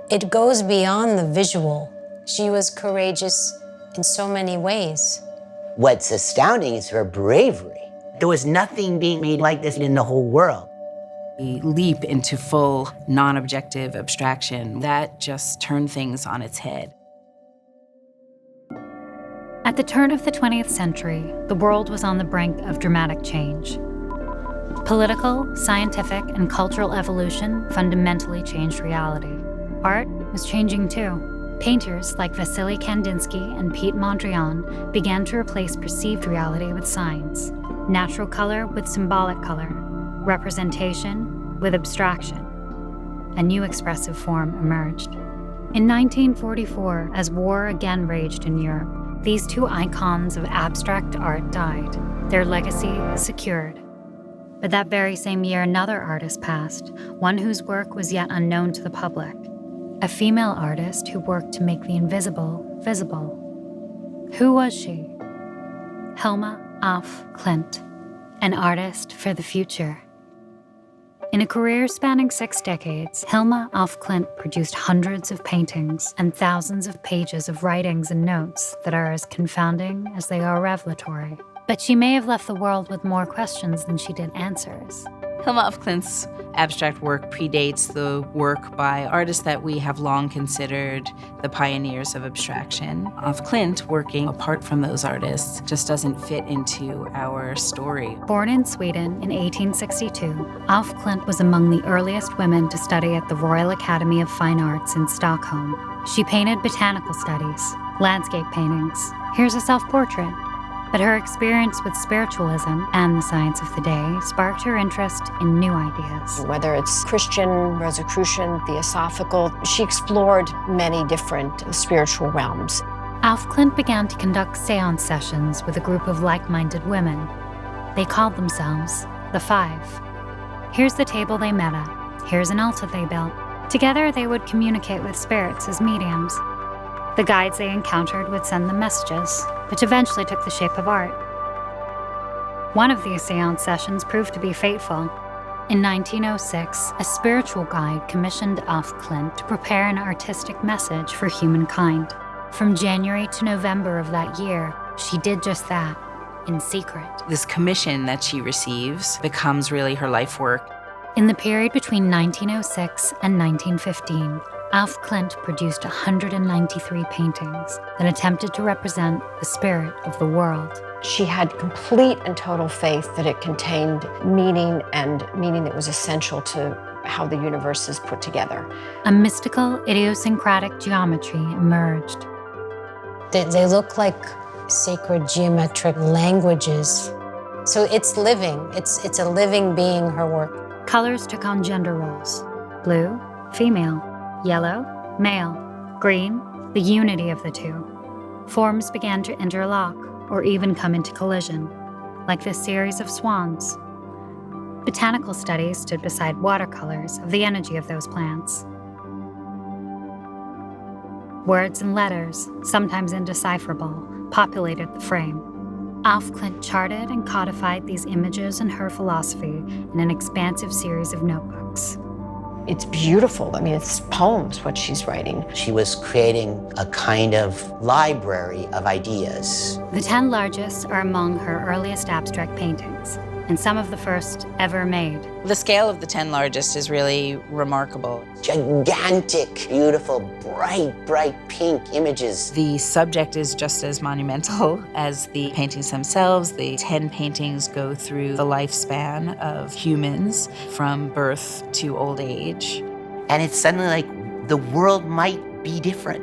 It goes beyond the visual. She was courageous in so many ways. What's astounding is her bravery. There was nothing being made like this in the whole world. The leap into full, non-objective abstraction, that just turned things on its head. At the turn of the 20th century, the world was on the brink of dramatic change. Political, scientific, and cultural evolution fundamentally changed reality. Art was changing too. Painters like Vasily Kandinsky and Piet Mondrian began to replace perceived reality with signs, natural color with symbolic color, representation with abstraction. A new expressive form emerged. In 1944, as war again raged in Europe, these two icons of abstract art died, their legacy secured. But that very same year, another artist passed, one whose work was yet unknown to the public. A female artist who worked to make the invisible visible. Who was she? Hilma af Klint, an artist for the future. In a career spanning 6 decades, Hilma af Klint produced hundreds of paintings and thousands of pages of writings and notes that are as confounding as they are revelatory. But she may have left the world with more questions than she did answers. Hilma af Klint's abstract work predates the work by artists that we have long considered the pioneers of abstraction. Af Klint, working apart from those artists, just doesn't fit into our story. Born in Sweden in 1862, Af Klint was among the earliest women to study at the Royal Academy of Fine Arts in Stockholm. She painted botanical studies, landscape paintings. Here's a self-portrait. But her experience with spiritualism and the science of the day sparked her interest in new ideas. Whether it's Christian, Rosicrucian, Theosophical, she explored many different spiritual realms. Af Klint began to conduct seance sessions with a group of like-minded women. They called themselves the Five. Here's the table they met at. Here's an altar they built. Together, they would communicate with spirits as mediums. The guides they encountered would send them messages, which eventually took the shape of art. One of these seance sessions proved to be fateful. In 1906, a spiritual guide commissioned Af Klint to prepare an artistic message for humankind. From January to November of that year, she did just that, in secret. This commission that she receives becomes really her life work. In the period between 1906 and 1915, Af Klint produced 193 paintings that attempted to represent the spirit of the world. She had complete and total faith that it contained meaning, and meaning that was essential to how the universe is put together. A mystical, idiosyncratic geometry emerged. They look like sacred geometric languages. So it's living. It's a living being, her work. Colors took on gender roles. Blue, female. Yellow, male. Green, the unity of the two. Forms began to interlock or even come into collision, like this series of swans. Botanical studies stood beside watercolors of the energy of those plants. Words and letters, sometimes indecipherable, populated the frame. Af Klint charted and codified these images and her philosophy in an expansive series of notebooks. It's beautiful. I mean, it's poems, what she's writing. She was creating a kind of library of ideas. The 10 largest are among her earliest abstract paintings, and some of the first ever made. The scale of the 10 largest is really remarkable. Gigantic, beautiful, bright pink images. The subject is just as monumental as the paintings themselves. The 10 paintings go through the lifespan of humans from birth to old age. And it's suddenly like the world might be different.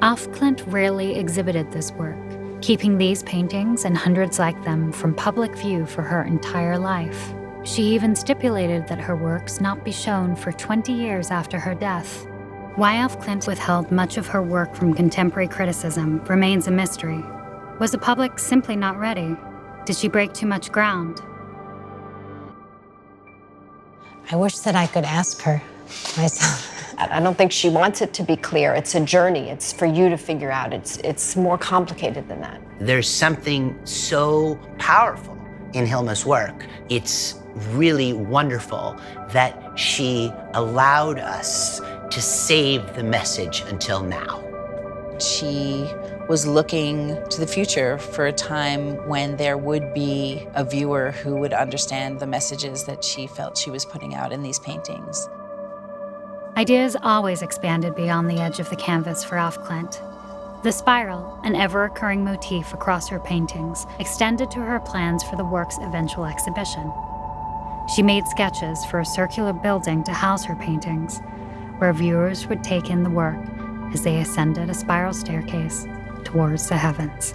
Af Klint rarely exhibited this work, keeping these paintings and hundreds like them from public view for her entire life. She even stipulated that her works not be shown for 20 years after her death. Why Af Klint withheld much of her work from contemporary criticism remains a mystery. Was the public simply not ready? Did she break too much ground? I wish that I could ask her myself. I don't think she wants it to be clear. It's a journey. It's for you to figure out. It's more complicated than that. There's something so powerful in Hilma's work. It's really wonderful that she allowed us to save the message until now. She was looking to the future for a time when there would be a viewer who would understand the messages that she felt she was putting out in these paintings. Ideas always expanded beyond the edge of the canvas for Alf Klint. The spiral, an ever-recurring motif across her paintings, extended to her plans for the work's eventual exhibition. She made sketches for a circular building to house her paintings, where viewers would take in the work as they ascended a spiral staircase towards the heavens.